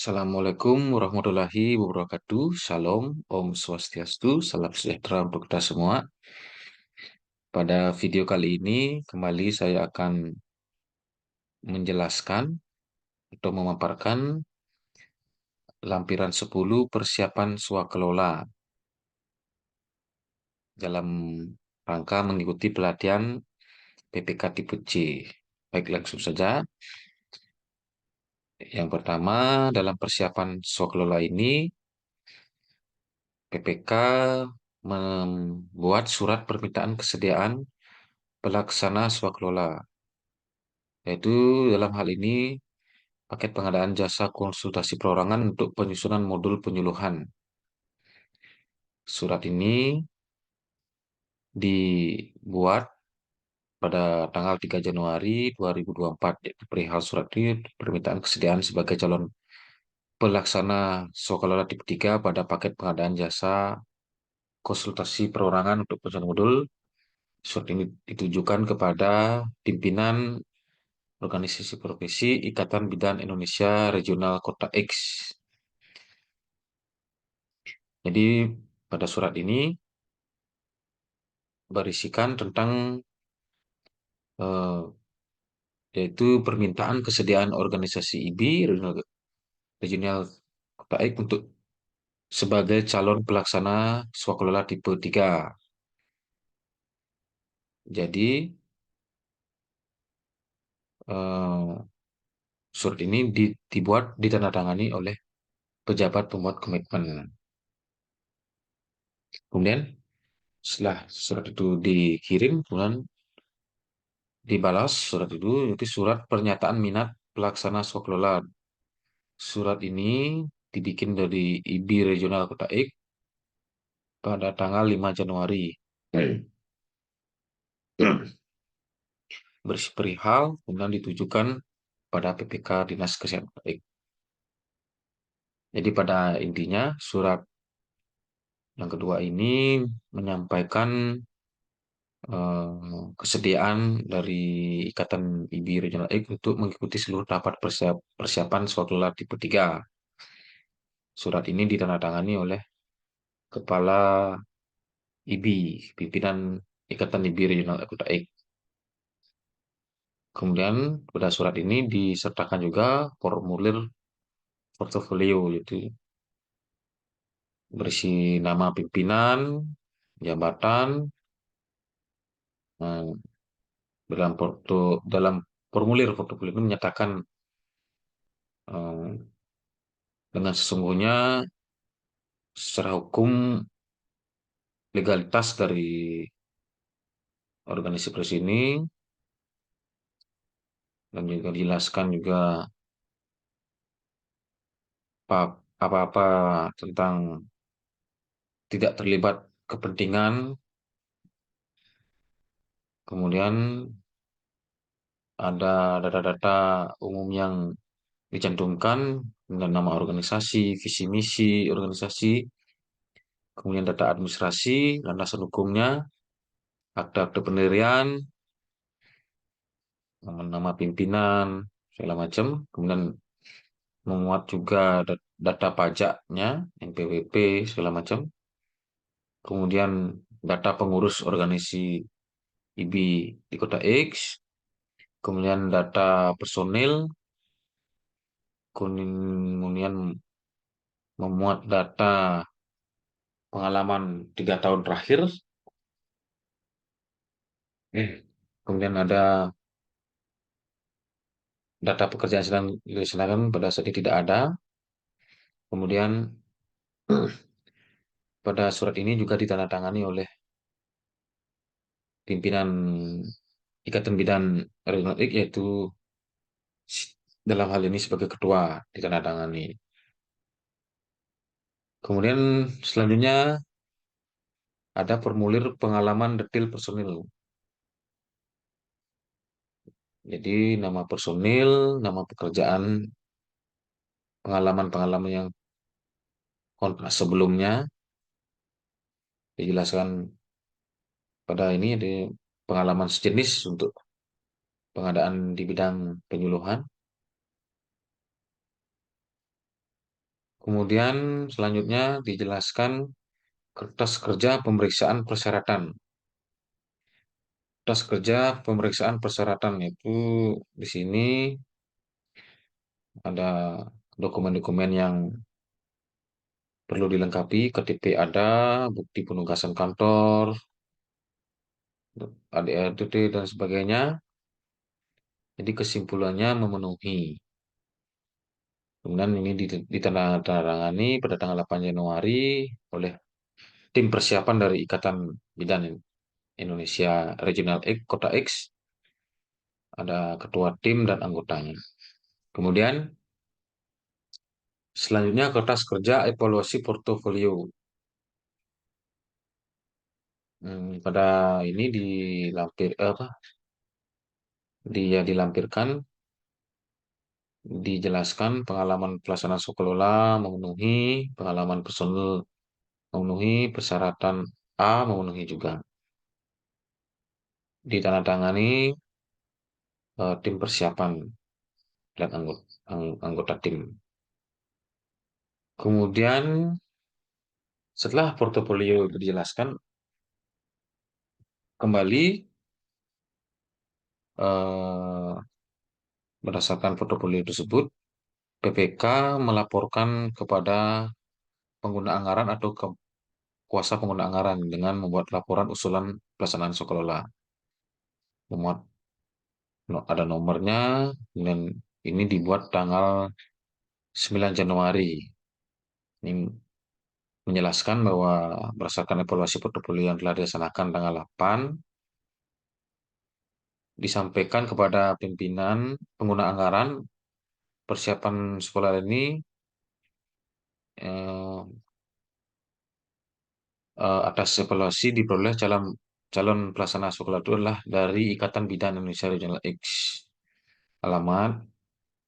Assalamualaikum warahmatullahi wabarakatuh. Shalom, Om Swastiastu, salam sejahtera untuk kita semua. Pada video kali ini, kembali saya akan menjelaskan atau memaparkan lampiran 10 persiapan swakelola dalam rangka mengikuti pelatihan PPK tipe C. Baik, langsung saja. Yang pertama, dalam persiapan swakelola ini, PPK membuat surat permintaan kesediaan pelaksana swakelola, yaitu dalam hal ini paket pengadaan jasa konsultasi perorangan untuk penyusunan modul penyuluhan. Surat ini dibuat pada tanggal 3 Januari 2024, yaitu perihal surat ini permintaan kesediaan sebagai calon pelaksana swakelola tipe 3 pada paket pengadaan jasa konsultasi perorangan untuk penyusunan modul. Surat ini ditujukan kepada pimpinan organisasi profesi Ikatan Bidan Indonesia Regional Kota X. Jadi pada surat ini berisikan tentang eh, yaitu permintaan kesediaan organisasi IB Regional Kota X untuk sebagai calon pelaksana swakelola tipe 3. Jadi eh, surat ini dibuat ditandatangani oleh pejabat pembuat komitmen. Kemudian setelah surat itu dikirim, kemudian dibalas surat itu surat pernyataan minat pelaksana swakelola. Surat ini dibikin dari IB Regional Kota X pada tanggal 5 Januari. Berisi perihal kemudian ditujukan pada PPK Dinas Kesehatan Kota X. Jadi pada intinya surat yang kedua ini menyampaikan kesediaan dari Ikatan IB Regional X untuk mengikuti seluruh tahapan persiapan swakelola tipe 3. Surat ini ditandatangani oleh Kepala IB, pimpinan Ikatan IB Regional Kota X. Kemudian pada surat ini disertakan juga formulir portofolio, yaitu berisi nama pimpinan, jabatan. Nah, dalam formulir portofolio ini menyatakan eh, dengan sesungguhnya secara hukum legalitas dari organisasi ini, dan juga dijelaskan juga apa-apa tentang tidak terlibat kepentingan. Kemudian ada data-data umum yang dicantumkan dengan nama organisasi, visi misi organisasi, kemudian data administrasi, landasan hukumnya, akta-akta pendirian, nama pimpinan, segala macam. Kemudian memuat juga data pajaknya, NPWP, segala macam. Kemudian data pengurus organisasi IB di Kota X, kemudian data personil, kemudian memuat data pengalaman 3 tahun terakhir. Kemudian ada data pekerjaan sedang dilaksanakan pada saat ini tidak ada. Kemudian pada surat ini juga ditandatangani oleh pimpinan Ikatan Bidan Regional X, yaitu dalam hal ini sebagai ketua ditandatangani. Kemudian selanjutnya ada formulir pengalaman detail personil. Jadi nama personil, nama pekerjaan, pengalaman-pengalaman yang kontras sebelumnya dijelaskan pada ini ada pengalaman sejenis untuk pengadaan di bidang penyuluhan. Kemudian selanjutnya dijelaskan kertas kerja pemeriksaan persyaratan. Kertas kerja pemeriksaan persyaratan itu di sini ada dokumen-dokumen yang perlu dilengkapi, KTP ada, bukti penugasan kantor, ADRT dan sebagainya. Jadi kesimpulannya memenuhi. Kemudian ini ditandatangani pada tanggal 8 Januari oleh tim persiapan dari Ikatan Bidan Indonesia Regional X, Kota X, ada ketua tim dan anggotanya. Kemudian selanjutnya kertas kerja evaluasi portofolio. Pada ini dilampirkan, dijelaskan pengalaman pelaksanaan sekolah memenuhi, pengalaman personel memenuhi, persyaratan A memenuhi juga. Ditandatangani tim persiapan dan anggota tim. Kemudian setelah portofolio itu dijelaskan, kembali eh, berdasarkan portofolio tersebut, PPK melaporkan kepada pengguna anggaran atau ke kuasa pengguna anggaran dengan membuat laporan usulan pelaksanaan sekolah. Memuat ada nomornya, dan ini dibuat tanggal 9 Januari. Ini menjelaskan bahwa berdasarkan evaluasi portofolio yang telah dilaksanakan tanggal 8, disampaikan kepada pimpinan pengguna anggaran persiapan sekolah ini eh, atas evaluasi diperoleh calon calon pelaksana sekolah itu adalah dari Ikatan Bidan Indonesia Regional X. Alamat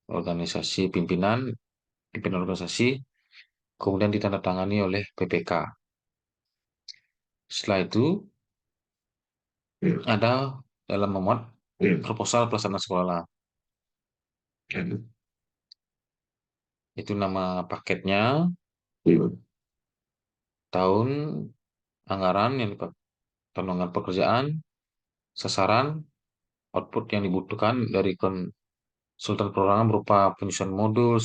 organisasi pimpinan organisasi, kemudian ditandatangani oleh PPK. Setelah itu ada dalam memuat proposal pelaksanaan sekolah. Itu nama paketnya, tahun anggaran yang dipakai, tahun anggaran pekerjaan, sasaran, output yang dibutuhkan dari konsultan program berupa penyusunan modul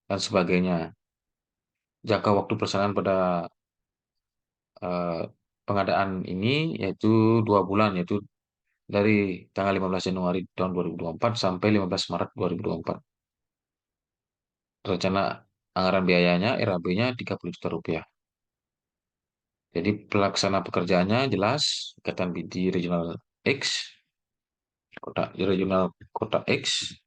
dan sebagainya. Jangka waktu pelaksanaan pada eh, pengadaan ini yaitu 2 bulan, yaitu dari tanggal 15 Januari tahun 2024 sampai 15 Maret 2024. Rencana anggaran biayanya RAB-nya 30 juta rupiah. Jadi pelaksana pekerjaannya jelas Ikatan BD Regional X, kota regional kota X,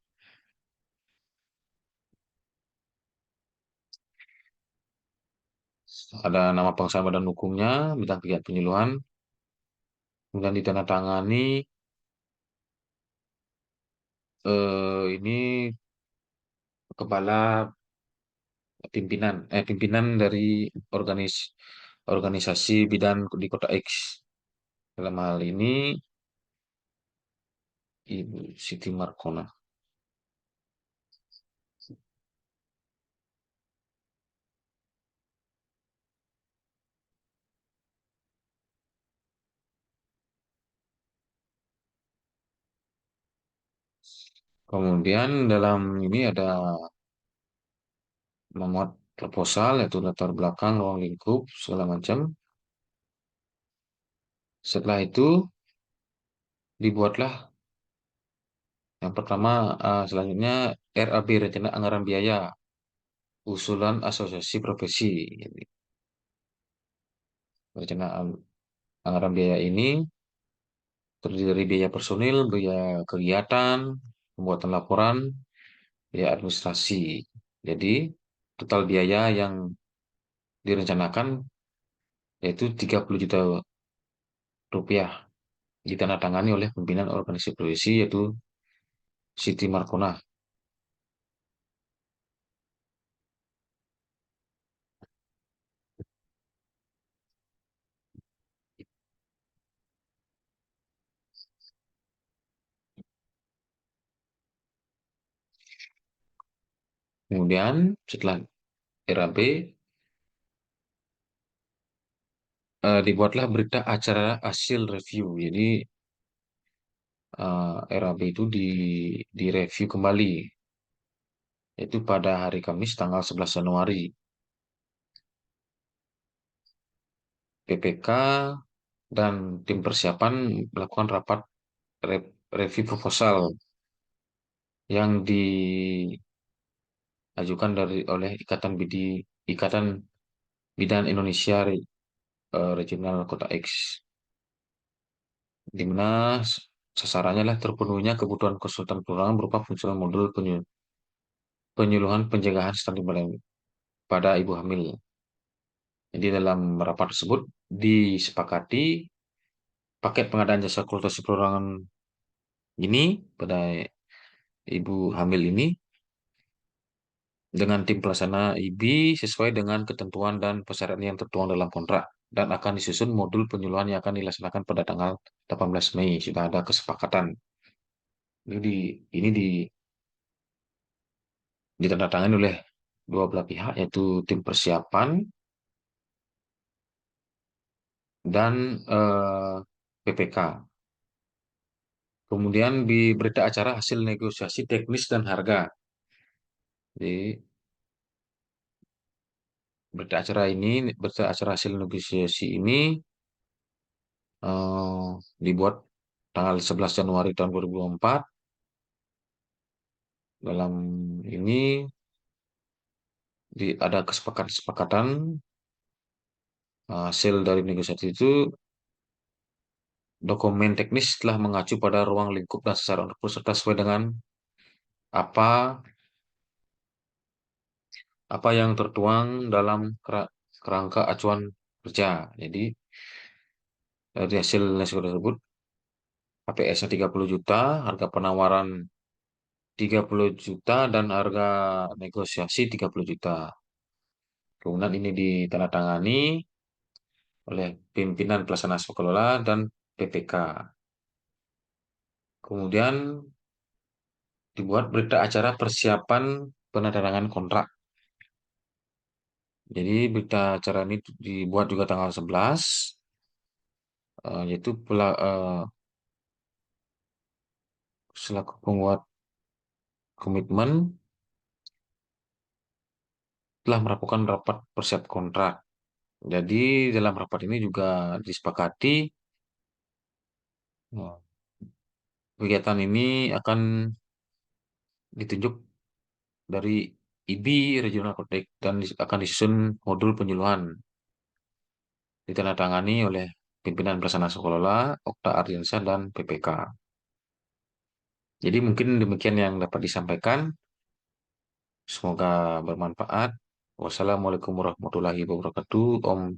ada nama pengesahan badan hukumnya, bidang kegiatan penyuluhan, kemudian ditandatangani ini kepala pimpinan dari organisasi bidan di kota X. Dalam hal ini Ibu Siti Markona. Kemudian dalam ini ada memuat proposal, yaitu latar belakang, ruang lingkup, segala macam. Setelah itu dibuatlah yang pertama, selanjutnya RAB, Rencana Anggaran Biaya, usulan asosiasi profesi. Jadi, rencana anggaran biaya ini terdiri dari biaya personil, biaya kegiatan, pembuatan laporan, biaya administrasi. Jadi total biaya yang direncanakan yaitu 30 juta rupiah, ditandatangani oleh pimpinan organisasi profesi yaitu Siti Markona. Kemudian setelah RAB, dibuatlah berita acara hasil review. Jadi RAB itu direview kembali, yaitu pada hari Kamis tanggal 11 Januari. PPK dan tim persiapan melakukan rapat review proposal yang diajukan oleh Ikatan Bidan Indonesia Regional Kota X, di mana sasarannya adalah terpenuhnya kebutuhan konsultan penerangan berupa fungsional modul penyuluhan pencegahan stunting pada ibu hamil. Jadi dalam rapat tersebut disepakati paket pengadaan jasa konsultasi penerangan ini pada ibu hamil ini dengan tim pelaksana IB sesuai dengan ketentuan dan persyaratan yang tertuang dalam kontrak, dan akan disusun modul penyuluhan yang akan dilaksanakan pada tanggal 18 Mei. Sudah ada kesepakatan. Jadi ini ditandatangani oleh dua belah pihak, yaitu tim persiapan dan PPK. Kemudian di berita acara hasil negosiasi teknis dan harga. Jadi berita acara hasil negosiasi ini eh, dibuat tanggal 11 Januari tahun 2024. Dalam ini ada kesepakatan hasil dari negosiasi itu, dokumen teknis telah mengacu pada ruang lingkup dan sasaran untuk peserta sesuai dengan apa apa yang tertuang dalam kerangka acuan kerja. Jadi dari hasil negosiasi tersebut, HPS-nya 30 juta, harga penawaran 30 juta, dan harga negosiasi 30 juta. Kemudian ini ditandatangani oleh pimpinan pelaksana sekolah dan PPK. Kemudian dibuat berita acara persiapan penandatanganan kontrak. Jadi berita acara ini dibuat juga tanggal 11, yaitu selaku penguat komitmen telah melakukan rapat persiap kontrak. Jadi dalam rapat ini juga disepakati eh, kegiatan ini akan ditunjuk dari IB Regional Kotek, dan akan disusun modul penyuluhan, ditandatangani oleh pimpinan pelaksana sekolah, Okta Ardiansyah, dan PPK. Jadi mungkin demikian yang dapat disampaikan. Semoga bermanfaat. Wassalamualaikum warahmatullahi wabarakatuh. Om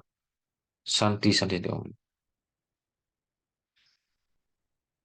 Santi Santi Om.